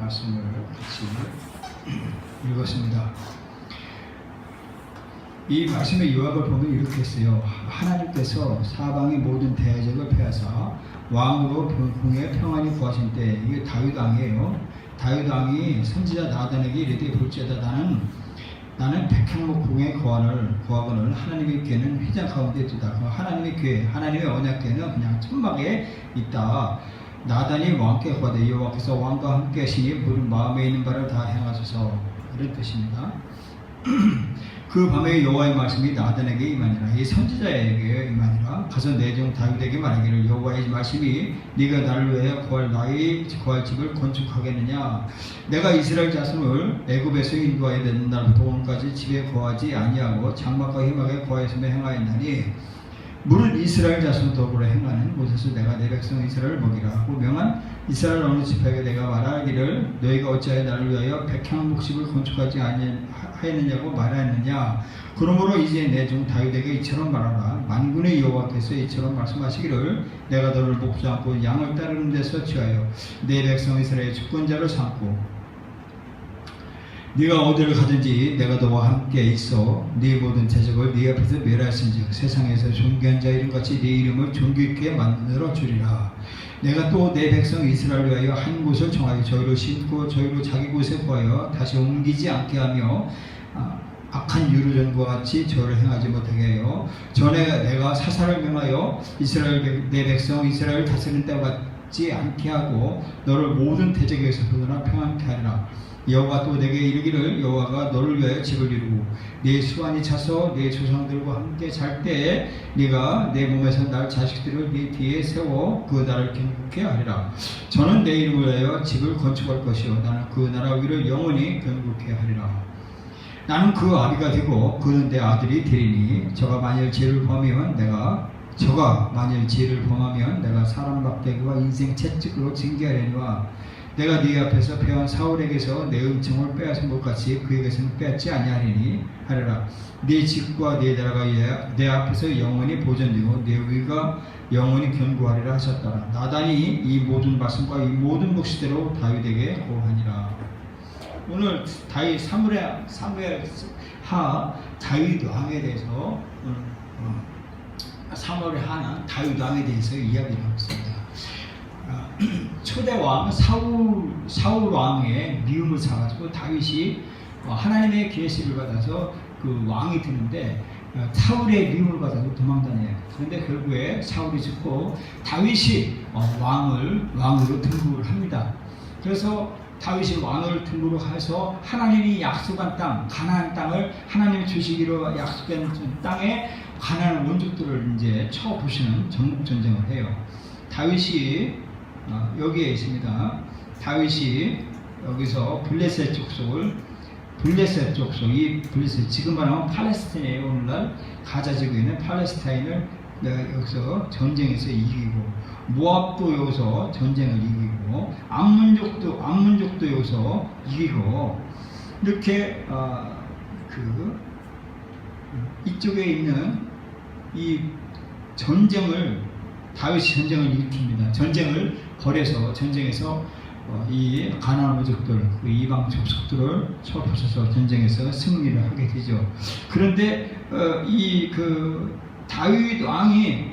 말씀을 같이 읽었습니다. 이 말씀의 요약을 보면 이렇게 했어요. 하나님께서 사방의 모든 대적을 패하사 왕으로 궁에 평안히 구하신 때, 이게 다윗 왕이에요. 다윗 왕이 선지자 나단에게 이르되 볼지어다 나는 백향목 궁에 거하거늘 하나님의 궤는 휘장 가운데 두다. 하나님의 궤, 하나님의 언약궤는 그냥 천막에 있다. 나단이 왕께 거하되 여호와께서 왕과 함께 하시니 모든 마음에 있는 바를 다 행하소서, 이런 뜻입니다. 그 밤에 여호와의 말씀이 나단에게 임하니라. 이 선지자에게 임하니라. 가서 내 종 다윗에게 말하기를 여호와의 말씀이 네가 나를 위하여 구할 나의 구할 집을 건축하겠느냐. 내가 이스라엘 자손을 애굽에서 인도하여 낸 날부터 오늘까지 집에 거하지 아니하고 장막과 희막에 거하였으며 행하였나니 무릇 이스라엘 자손 더불어 행하는 곳에서 내가 내 백성 이스라엘을 먹이라 하고 명한 이스라엘 어느 지파에게 내가 말하기를 너희가 어찌하여 나를 위하여 백향목집을 건축하지 아니하였느냐고 말하였느냐. 그러므로 이제 내 종 다윗에게 이처럼 말하라. 만군의 여호와께서 이처럼 말씀하시기를 내가 너를 먹지 않고 양을 따르는 데서 취하여 내 백성 이스라엘의 주권자를 삼고 네가 어디를 가든지 내가 너와 함께 있어 네 모든 대적을 네 앞에서 멸하신즉 세상에서 존귀한 자 이름같이 네 이름을 존귀 있게 만들어 주리라. 내가 또 내 백성 이스라엘을 위하여 한 곳을 정하여 저희로 심고 저희로 자기 곳에 거하여 다시 옮기지 않게 하며 악한 유르전과 같이 저를 행하지 못하게 하여 전에 내가 사사를 명하여 이스라엘 내 백성 이스라엘을 다스리는 때와 같지 않게 하고 너를 모든 대적에서 벗어나 평안케 하리라. 여호와 또 내게 이르기를 여호와가 너를 위하여 집을 이루고 네 수완이 차서 네 조상들과 함께 잘 때에 네가 내 몸에서 날 자식들을 네 뒤에 세워 그 나라를 견고케 하리라. 저는 내 이름을 위하여 집을 건축할 것이요 나는 그 나라 위를 영원히 견고케 하리라. 나는 그 아비가 되고 그는 내 아들이 되리니 저가 만일 죄를 범하면 내가 사람 막대기와 인생 채찍으로 징계하려니와 내가 네 앞에서 배운 사울에게서 내 은총을 빼앗은 것 같이 그에게서는 빼앗지 아니하리니 하리라. 네 집과 네 나라가 내 앞에서 영원히 보존되고 내 위가 영원히 견고하리라 하셨더라. 나단이 이 모든 말씀과 이 모든 묵시대로 다윗에게 고하니라. 오늘 다윗 사무엘 하 다윗 왕에 대해서 사무엘 하는 다윗 왕에 대해서 이야기를 하고 있습니다. 초대 왕 사울 왕의 미움을 사가지고 다윗이 하나님의 계시를 받아서 그 왕이 되는데 사울의 미움을 받아서 도망다녀요. 그런데 결국에 사울이 죽고 다윗이 왕으로 등극을 합니다. 그래서 다윗이 왕을 등극을 해서 하나님이 약속한 땅, 가나안 땅을 하나님이 주시기로 약속한 땅에 가나안 원족들을 이제 쳐부시는 전국 전쟁을 해요. 다윗이 여기에 있습니다. 다윗이 여기서 블레셋 족속, 이 블레셋 지금 말하면 팔레스타인에 오늘날 가자 지구에 있는 팔레스타인을 여기서 전쟁에서 이기고 모압도 여기서 전쟁을 이기고 암문족도 여기서 이기고 이렇게 이쪽에 있는 이 다윗이 전쟁을 일으킵니다. 전쟁을 벌여서 전쟁에서 이 가나안 민족들, 그 이방 족속들을 쳐부셔서 전쟁에서 승리를 하게 되죠. 그런데 이 다윗 왕이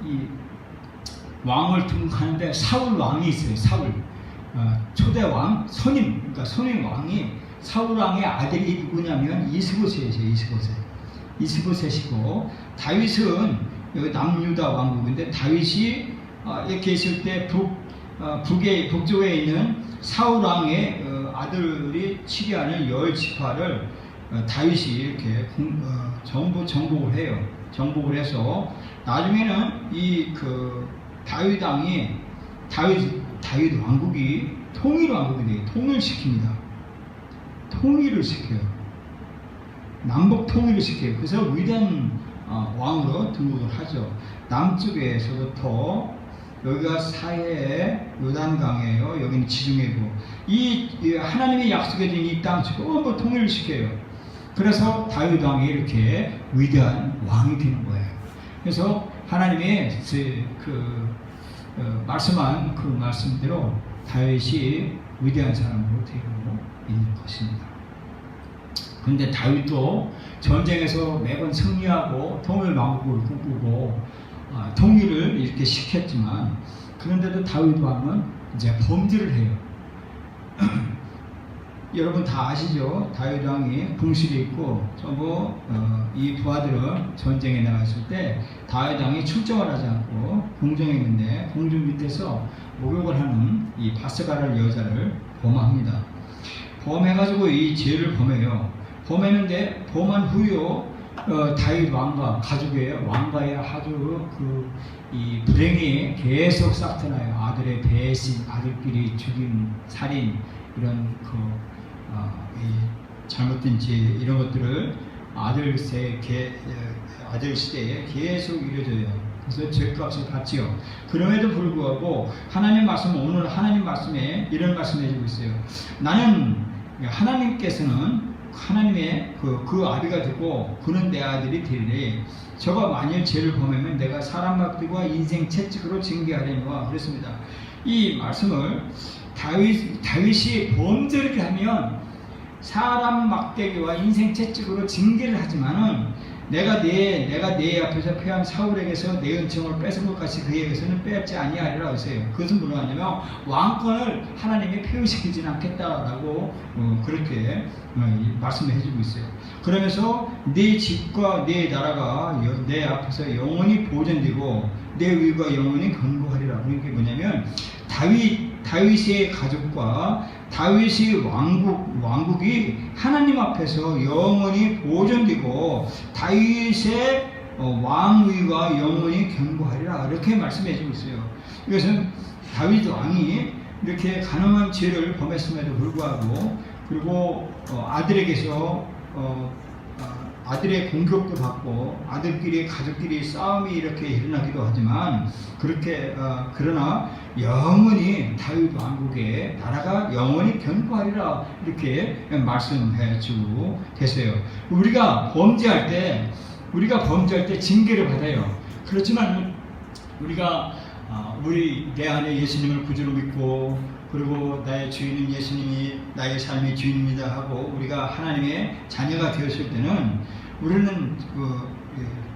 이 왕을 등극하는데 사울 왕이 있어요. 사울 초대 왕 그러니까 선임 왕이 사울 왕의 아들이 누구냐면 이스보셋이에요. 이스보셋이고 다윗은 여기 남유다 왕국인데 다윗이 이렇게 있을 때 북쪽에 있는 사울 왕의 아들이 치리하는 열 지파를 다윗이 이렇게 전부 정복을 해요. 정복을 해서 나중에는 다윗 왕이 다윗 왕국이 통일 왕국이 돼요. 통일을 시켜요. 남북 통일을 시켜요. 그래서 위대한 왕으로 등극을 하죠. 남쪽에서부터 여기가 사해 요단강이에요. 여기는 지중해고 이 하나님의 약속해준 이 땅 전부 통일을 시켜요. 그래서 다윗 왕이 이렇게 위대한 왕이 되는 거예요. 그래서 하나님의 말씀한 그 말씀대로 다윗이 위대한 사람으로 되고 있는 것입니다. 그런데 다윗도 전쟁에서 매번 승리하고 통일 왕국을 꿈꾸고 통일을 이렇게 시켰지만, 그런데도 다윗 왕은 이제 범죄를 해요. 여러분 다 아시죠? 다윗 왕이 궁실에 있고 전부 이 부하들은 전쟁에 나갔을 때 다윗 왕이 출정을 하지 않고 궁정에 있는데 궁중 밑에서 목욕을 하는 이 바스가를 여자를 범합니다. 범해가지고 이 죄를 범해요. 범했는데 범한 후요 다윗 왕과 가족의 왕과의 아주 이 불행이 계속 싹트나요. 아들의 배신, 아들끼리 죽임, 살인, 이런 이 잘못된 죄, 이런 것들을 아들 시대에 계속 이루어져요. 그래서 죄값을 받지요. 그럼에도 불구하고 하나님 말씀, 오늘 하나님 말씀에 이런 말씀을 해주고 있어요. 나는 하나님께서는 하나님의 그 아비가 되고 그는 내 아들이 되리니 저가 만일 죄를 범하면 내가 사람 막대기와 인생 채찍으로 징계하려니와 그랬습니다. 이 말씀을 다윗이 범죄를 하면 사람 막대기와 인생 채찍으로 징계를 하지만은 내가 내 앞에서 패한 사울에게서 내 은총을 뺏은 것 같이 그에게서는 빼앗지 아니하리라 하세요. 그것은 뭐냐면 왕권을 하나님이 폐위시키지는 않겠다라고 그렇게 말씀을 해주고 있어요. 그러면서 내 집과 내 나라가 내 앞에서 영원히 보존되고 내 위가 영원히 견고하리라. 그런 게 뭐냐면 다윗의 가족과 다윗의 왕국이 하나님 앞에서 영원히 보존되고 다윗의 왕위가 영원히 견고하리라. 이렇게 말씀해 주고 있어요. 이것은 다윗 왕이 이렇게 가늠한 죄를 범했음에도 불구하고, 그리고 아들에게서 아들의 공격도 받고 아들끼리 가족끼리 싸움이 이렇게 일어나기도 하지만 그러나 영원히 다윗 왕국의 나라가 영원히 견고하리라 이렇게 말씀해 주고 계세요. 우리가 범죄할 때 징계를 받아요. 그렇지만 우리가 내 안에 예수님을 구주로 믿고 그리고 나의 주인은 예수님이 나의 삶의 주인입니다 하고 우리가 하나님의 자녀가 되었을 때는 우리는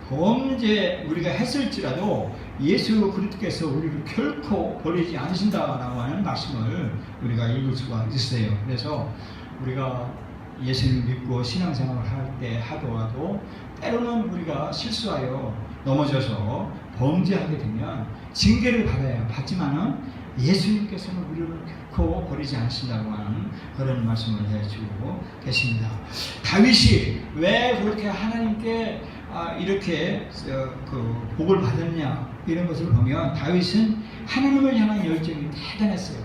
범죄 우리가 했을지라도 예수 그리스도께서 우리를 결코 버리지 않으신다라고 하는 말씀을 우리가 읽을 수가 있어요. 그래서 우리가 예수님을 믿고 신앙생활을 할 때 하더라도 때로는 우리가 실수하여 넘어져서 범죄하게 되면 징계를 받지만은 예수님께서는 우리를 결코 버리지 않으신다고 하는 그런 말씀을 해주고 계십니다. 다윗이 왜 그렇게 하나님께 이렇게 복을 받았냐 이런 것을 보면 다윗은 하나님을 향한 열정이 대단했어요.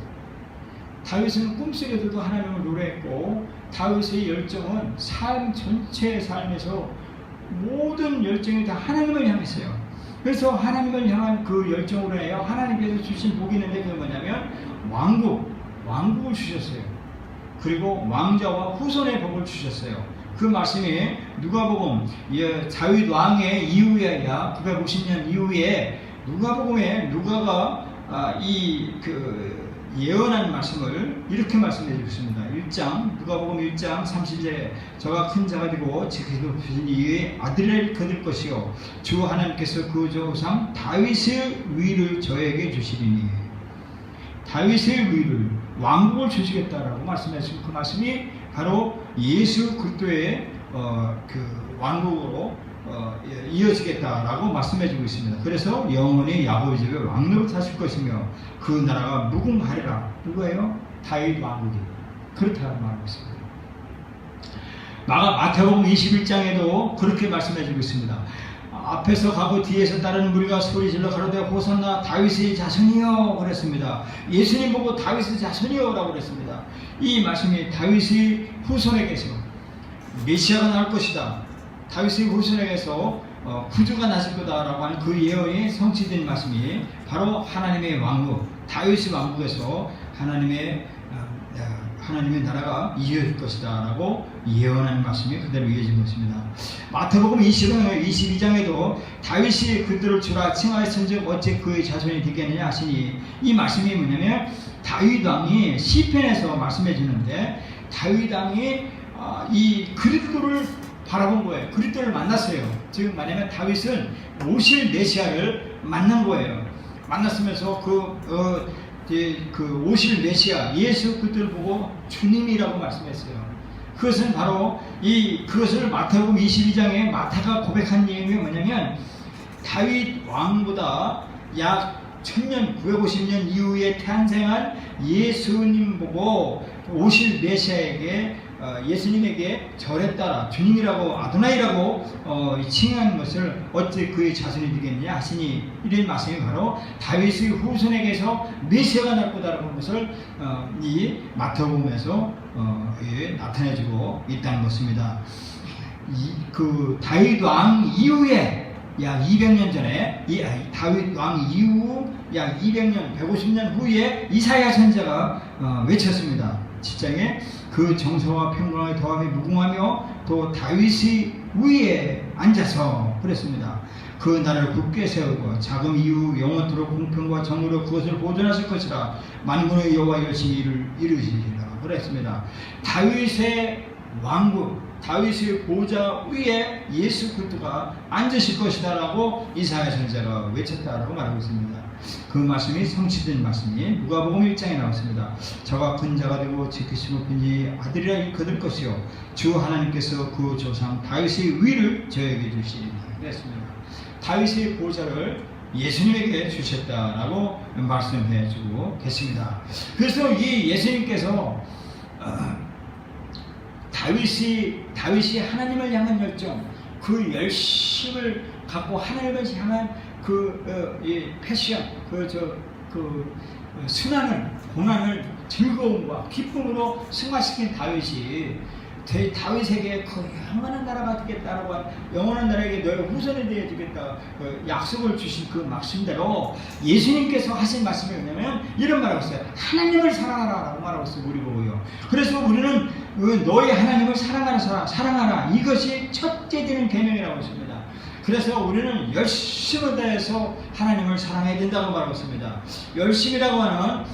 다윗은 꿈속에서도 하나님을 노래했고 다윗의 열정은 삶 전체의 삶에서 모든 열정이 다 하나님을 향했어요. 그래서 하나님을 향한 그 열정으로 해요. 하나님께서 주신 복이 있는데 그게 뭐냐면 왕국을 주셨어요. 그리고 왕자와 후손의 복을 주셨어요. 그 말씀이 누가복음 다윗 왕의 이후에 아니라 950년 이후에 누가가 예언한 말씀을 이렇게 말씀해 주고 있습니다. 누가복음 1장 30절에 저가 큰 자가 되고 지키고 주신 이의 아들을 거둘 것이요 주 하나님께서 그 조상 다윗의 위를 저에게 주시리니 다윗의 위를 왕국을 주시겠다라고 말씀하신 그 말씀이 바로 예수 그리스도의 왕국으로 이어지겠다라고 말씀해주고 있습니다. 그래서 영원히 야곱의 집에 왕노릇 하실 것이며 그 나라가 무궁하리라. 누구예요? 다윗 왕국이 그렇다고 말하고 있습니다. 마태복음 21장에도 그렇게 말씀해주고 있습니다. 앞에서 가고 뒤에서 따르는 무리가 소리질러 가로되 호산나 다윗의 자손이여 그랬습니다. 예수님 보고 다윗의 자손이여 라고 그랬습니다. 이 말씀이 다윗의 후손에게서 메시아가 나올 것이다. 다윗의 후손에게서 구주가 나실 거다라고 하는 그 예언이 성취된 말씀이 바로 하나님의 왕국, 다윗의 왕국에서 하나님의 나라가 이어질 것이다 라고 예언하는 말씀이 그대로 이어진 것입니다. 마태복음 22장에도 다윗이 그들을 주라 칭하였은즉 어째 그의 자손이 되겠느냐 하시니, 이 말씀이 뭐냐면 다윗 왕이 시편에서 말씀해 주는데, 다윗 왕이 이 그리스도를 바라본 거예요. 그리스도를 만났어요. 즉 뭐냐면 다윗은 오실 메시아를 만난 거예요. 만났으면서 그 오실 메시아 예수 그리스도를 보고 주님이라고 말씀했어요. 그것은 바로 그것을 마태복음 22장에 마태가 고백한 내용이 뭐냐면, 다윗 왕보다 약 1000년 950년 이후에 탄생한 예수님 보고 오실 메시아에게 예수님에게 절했다라, 주님이라고 아도나이라고 칭한 것을 어찌 그의 자손이 되겠느냐 하시니, 이런 말씀이 바로 다윗의 후손에게서 메시아가 날 거다라는 것을 이 마태복음에서 나타내주고 있다는 것입니다. 그 다윗 왕 이후에 약 200년 전에, 다윗 왕 이후 약 200년 150년 후에 이사야 선지자가 외쳤습니다. 7장에 그 정서와 평강의 더함이 무궁하며 또 다윗의 위에 앉아서 그랬습니다. 그 나라를 굳게 세우고 자금 이후 영원토록 공평과 정의로 그것을 보존하실 것이라, 만군의 여호와 열심히 이루시리라 그랬습니다. 다윗의 왕국, 다윗의 보좌 위에 예수 그리스도가 앉으실 것이다 라고 이사야 선지자가 외쳤다라고 말하고 있습니다. 그 말씀이 성취된 말씀이 누가복음 1장에 나왔습니다. 저가 큰 자가 되고 지키시고 편히 아들이라 거둘 것이요 주 하나님께서 그 조상 다윗의 위를 저에게 주시리라 그랬습니다. 다윗의 보좌를 예수님에게 주셨다라고 말씀해 주고 계십니다. 그래서 이 예수님께서 다윗이 하나님을 향한 열정, 그 열심을 갖고 하나님을 향한 패션, 순환을, 고난을 즐거움과 기쁨으로 승화시킨 다윗이 다윗에게 그 영원한 나라가 되겠다라고, 영원한 나라에게 너의 후손이 되어 주겠다 약속을 주신 그 말씀대로 예수님께서 하신 말씀이 뭐냐면 이런 말하고 있어요. 하나님을 사랑하라 라고 말하고 있어요. 우리 보고요. 그래서 우리는 너희 하나님을 사랑하라, 이것이 첫째 되는 계명이라고 했습니다. 그래서 우리는 열심을 다해서 하나님을 사랑해야 된다고 말하고 있습니다. 열심이라고 하는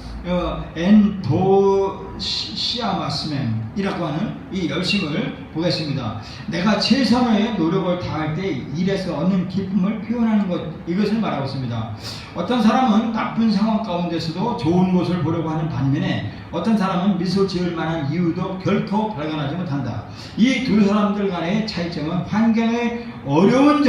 엔도시아마스멘이라고 하는 이 열심을 보겠습니다. 내가 최선의 노력을 다할 때 일에서 얻는 기쁨을 표현하는 것, 이것을 말하고 있습니다. 어떤 사람은 나쁜 상황 가운데서도 좋은 것을 보려고 하는 반면에 어떤 사람은 미소 지을 만한 이유도 결코 발견하지 못한다. 이 두 사람들 간의 차이점은 환경의 어려운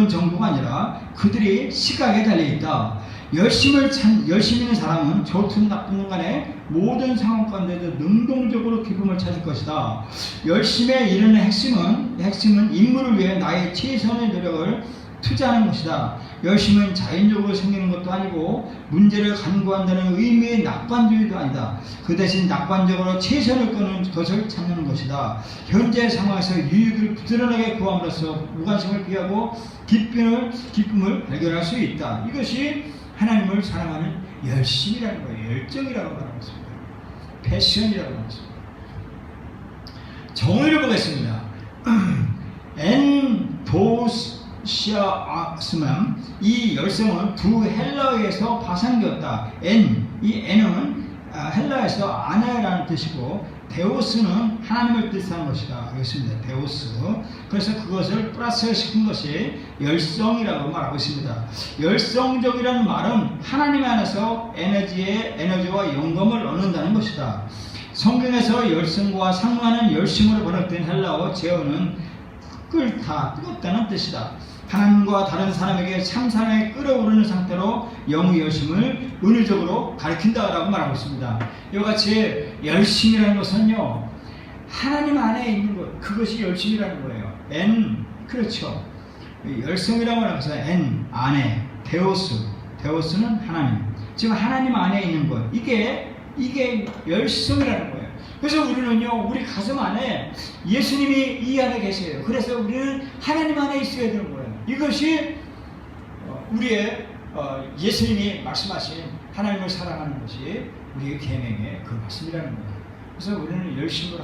정도가 아니라 그들이 시각에 달려있다. 열심 있는 사람은 좋든 나쁜 간에 모든 상황 가운데도 능동적으로 기쁨을 찾을 것이다. 열심에 이르는 핵심은 인물을 위해 나의 최선의 노력을 투자하는 것이다. 열심은 자연적으로 생기는 것도 아니고 문제를 간구한다는 의미의 낙관주의도 아니다. 그 대신 낙관적으로 최선을 거는 것을 찾는 것이다. 현재 상황에서 유익을 부지런하게 구함으로써 무관심을 피하고 기쁨을 발견할 수 있다. 이것이 하나님을 사랑하는 열심이라는 거예요. 열정이라고 말하고 있습니다. 패션이라고 말하고 있습니다. 정의를 보겠습니다. 엔도시아스맘, 이 열성은 두 헬라어에서 파생되었다. 이 N은 헬라에서 아내라는 뜻이고 데오스는 하나님을 뜻하는 것이다. 그렇습니다. 데오스. 그래서 그것을 플러스시킨 것이 열성이라고 말하고 있습니다. 열성적이라는 말은 하나님 안에서 에너지와 영감을 얻는다는 것이다. 성경에서 열성과 상응하는 열심으로 번역된 헬라어 제어는 끓다, 뜨겁다는 뜻이다. 하나님과 다른 사람에게 참사랑에 끓어오르는 상태로 영의 열심을 은유적으로 가리킨다라고 말하고 있습니다. 이와 같이 열심이라는 것은요, 하나님 안에 있는 것, 그것이 열심이라는 거예요. 그렇죠. 열성이라고 하면서 안에 데오스는 하나님, 지금 하나님 안에 있는 것, 이게 열성이라는 거예요. 그래서 우리는요, 우리 가슴 안에 예수님이 이 안에 계세요. 그래서 우리는 하나님 안에 있어야 되는 거예요. 이것이 우리의 예수님이 말씀하신 하나님을 사랑하는 것이 우리의 계명의 그 말씀이라는 거예요. 그래서 우리는 열심으로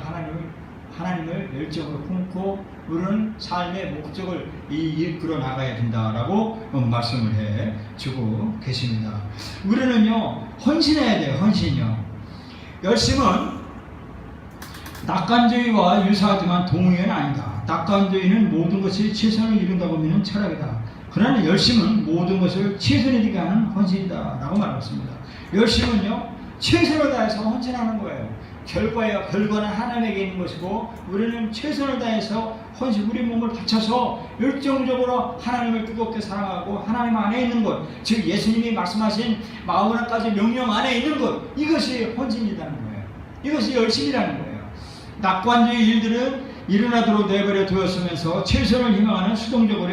하나님을 열정으로 품고 우리는 삶의 목적을 이끌어 나가야 된다라고 말씀을 해 주고 계십니다. 우리는요 헌신해야 돼요. 헌신이요. 열심은 낙관주의와 유사하지만 동의는 아니다. 낙관주의는 모든 것이 최선을 이룬다고 믿는 철학이다. 그러나 열심은 모든 것을 최선을 다하게 하는 헌신이다 라고 말했습니다. 열심은요 최선을 다해서 헌신하는 거예요. 결과는 하나님에게 있는 것이고 우리는 최선을 다해서 헌신, 우리 몸을 바쳐서 열정적으로 하나님을 뜨겁게 사랑하고 하나님 안에 있는 것, 즉 예수님이 말씀하신 41가지 명령 안에 있는 것, 이것이 헌신이라는 거예요. 이것이 열심이라는 거예요. 낙관주의 일들은 일어나도록 내버려 두었으면서 최선을 희망하는 수동적으로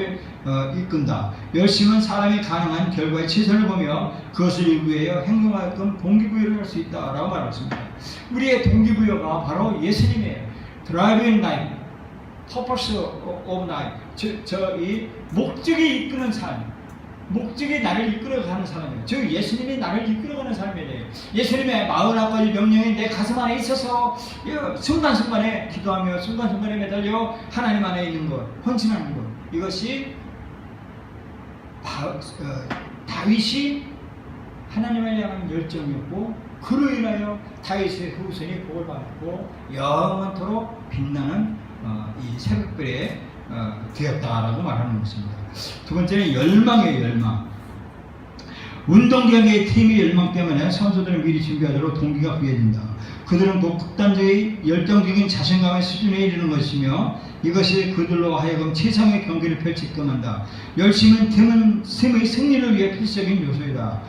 이끈다. 열심은 사람이 가능한 결과에 최선을 보며 그것을 이루기 위하여 행동하게끔 동기부여를 할 수 있다라고 말했습니다. 우리의 동기부여가 바로 예수님이에요. Driving life, purpose of life. 이 목적이 이끄는 삶, 목적이 나를 이끌어가는 사람이에요. 즉 예수님이 나를 이끌어가는 삶이에요. 예수님의 41가지 명령이 내 가슴 안에 있어서 순간순간에 기도하며 순간순간에 매달려 하나님 안에 있는 것, 헌신하는 것, 이것이 다윗이 하나님을 향한 열정이었고 그로 인하여 다윗의 후손이 복을 받고 영원토록 빛나는 이 새벽별에 되었다라고 말하는 것입니다. 두 번째는 열망이에요. 열망. 운동 경기의 팀이 열망 때문에 선수들은 미리 준비하도록 동기가 부여된다. 그들은 곧 극단적인 열정적인 자신감의 수준에 이르는 것이며 이것이 그들로 하여금 최상의 경기를 펼치게끔 한다. 열심은 팀의 승리를 위해 필수적인 요소이다.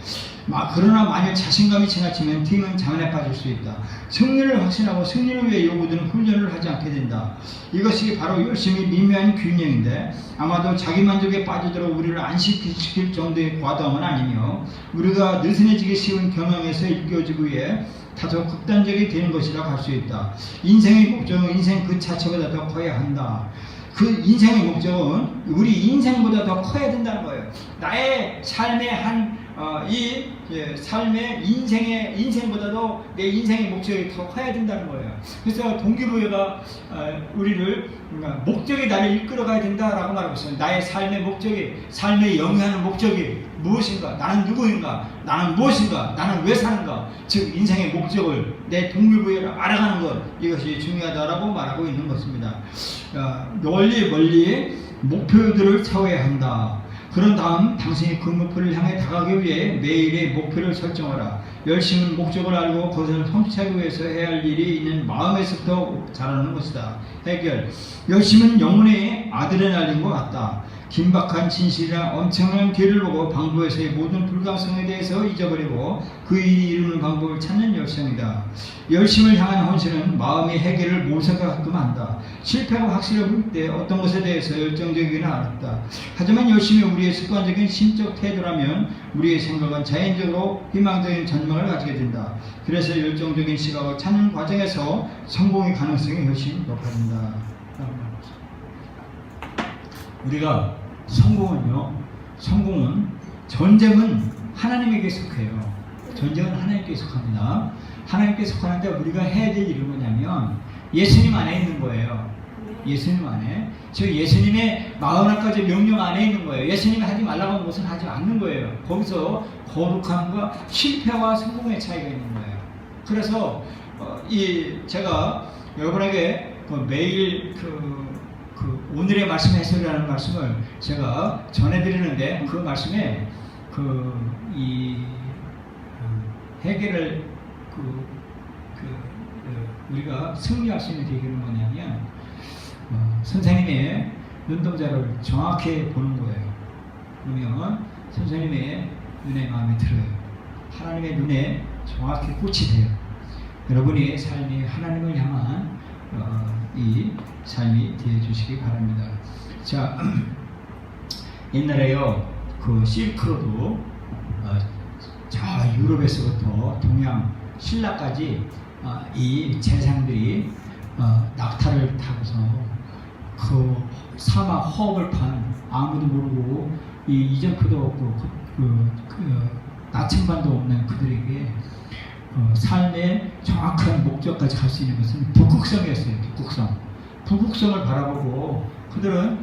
그러나 만일 자신감이 지나치면 팀은 장애에 빠질 수 있다. 승리를 확신하고 승리를 위해 요구되는 훈련을 하지 않게 된다. 이것이 바로 열심히 미묘한 균형인데 아마도 자기만족에 빠지도록 우리를 안식시킬 정도의 과도함은 아니며 우리가 느슨해지기 쉬운 경향에서 일깨워지기 위해 다소 극단적이 되는 것이라고 할 수 있다. 인생의 목적은 인생 그 자체보다 더 커야 한다. 그 인생의 목적은 우리 인생보다 더 커야 된다는 거예요. 나의 삶의 삶의 인생보다도 내 인생의 목적이 더 커야 된다는 거예요. 그래서 동기부여가 우리를 목적이 나를 이끌어가야 된다라고 말하고 있어요. 나의 삶의 목적이, 삶에 영위하는 목적이 무엇인가? 나는 누구인가? 나는 무엇인가? 나는 왜 사는가? 즉 인생의 목적을 내 동기부여를 알아가는 것, 이것이 중요하다라고 말하고 있는 것입니다. 멀리 목표들을 세워야 한다. 그런 다음 당신이 그 목표를 향해 다가가기 위해 매일의 목표를 설정하라. 열심은 목적을 알고 그것을 성취하기 위해서 해야 할 일이 있는 마음에서부터 자라는 것이다. 해결. 열심은 영혼의 아드레날린과 같다. 긴박한 진실이나 엄청난 길을 보고 방법에서의 모든 불가능성에 대해서 잊어버리고 그 일이 이루는 방법을 찾는 열성이다. 열심을 향한 헌신은 마음의 해결을 모색하게끔 한다. 실패가 확실해 보일 때 어떤 것에 대해서 열정적이기는 어렵다. 하지만 열심히 우리의 습관적인 심적 태도라면 우리의 생각은 자연적으로 희망적인 전망을 가지게 된다. 그래서 열정적인 시각을 찾는 과정에서 성공의 가능성이 훨씬 높아진다. 우리가 전쟁은 하나님에게 속해요. 전쟁은 하나님께 속합니다. 하나님께 속하는데 우리가 해야 될 일은 뭐냐면 예수님 안에 있는 거예요. 예수님 안에. 즉 예수님의 41가지 명령 안에 있는 거예요. 예수님이 하지 말라고 하는 것은 하지 않는 거예요. 거기서 거룩함과 실패와 성공의 차이가 있는 거예요. 그래서 제가 여러분에게 매일 오늘의 말씀 해설이라는 말씀을 제가 전해드리는데 그 말씀에 해결을 우리가 승리할 수 있는 계기는 뭐냐면 선생님의 눈동자를 정확히 보는 거예요. 그러면 선생님의 눈에 마음에 들어요. 하나님의 눈에 정확히 꽂이 돼요. 여러분의 삶이 하나님을 향한 이 삶이 되어주시기 바랍니다. 자, 옛날에요, 실크로드, 저 유럽에서부터 동양, 신라까지 이 재상들이 낙타를 타고서 그 사막 허벌판 아무도 모르고 이정표도 없고 나침반도 없는 그들에게 삶의 정확한 목적까지 갈 수 있는 것은 북극성이었어요. 북극성을 바라보고 그들은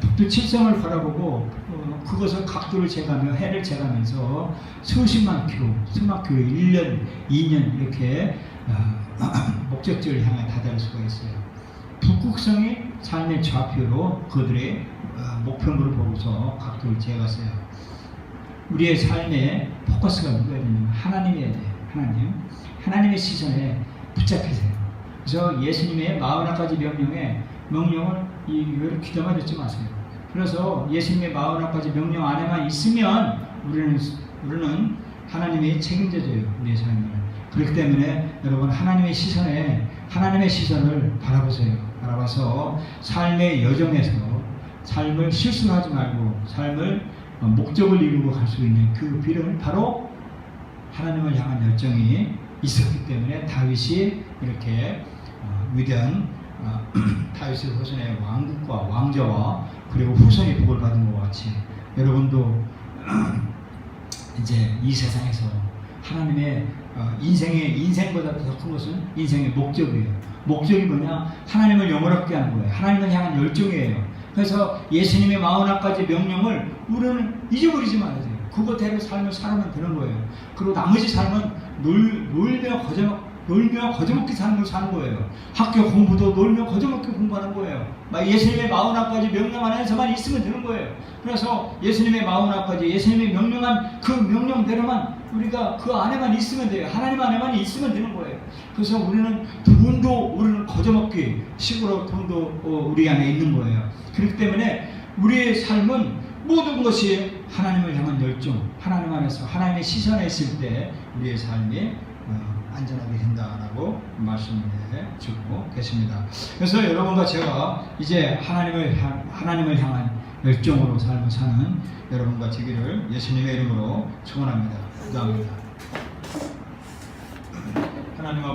북두 칠성을 바라보고 그것을 각도를 재가며 해를 재가면서 수만 킬로 1년, 2년 이렇게 목적지를 향해 다다를 수가 있어요. 북극성이 삶의 좌표로 그들의 목표물을 보고서 각도를 재갔어요. 우리의 삶의 포커스가 누구여야 되냐면 하나님이어야 돼요. 하나님의 시선에 붙잡히세요. 그래서 예수님의 41가지 명령을 이렇게 귀담아 듣지 마세요. 그래서 예수님의 41가지 명령 안에만 있으면 우리는 하나님이 책임져줘요. 우리의 삶을. 그렇기 때문에 여러분 하나님의 시선을 바라보세요. 바라봐서 삶의 여정에서 삶을 실수하지 말고 삶을 목적을 이루고 갈 수 있는 그 비밀은 바로 하나님을 향한 열정이 있었기 때문에 다윗이 이렇게 위대한 다윗의 후손의 왕국과 왕자와 그리고 후손의 복을 받은 것 같이 여러분도 이제 이 세상에서 하나님의 인생보다 더 큰 것은 인생의 목적이에요. 목적이 뭐냐? 하나님을 영원하게 하는 거예요. 하나님을 향한 열정이에요. 그래서 예수님의 41가지 명령을 우리는 잊어버리지 말아야 돼요. 그거대로 삶을 살아면 되는 거예요. 그리고 나머지 삶은 놀며 거저먹기 삶을 사는 거예요. 학교 공부도 놀며 거저먹기 공부하는 거예요. 예수님의 41가지 명령 안에서만 있으면 되는 거예요. 그래서 예수님의 41가지 예수님이 명령한 그 명령대로만 우리가 그 안에만 있으면 돼요. 하나님 안에만 있으면 되는 거예요. 그래서 우리는 거저먹기 식으로 돈도 우리 안에 있는 거예요. 그렇기 때문에 우리의 삶은 모든 것이 하나님을 향한 열정, 하나님 안에서 하나님의 시선에 있을 때 우리의 삶이 안전하게 된다라고 말씀해 주고 계십니다. 그래서 여러분과 제가 이제 하나님을 향한 열정으로 삶을 사는 여러분과 되기를 예수님의 이름으로 축원합니다. 기도합니다. 하나님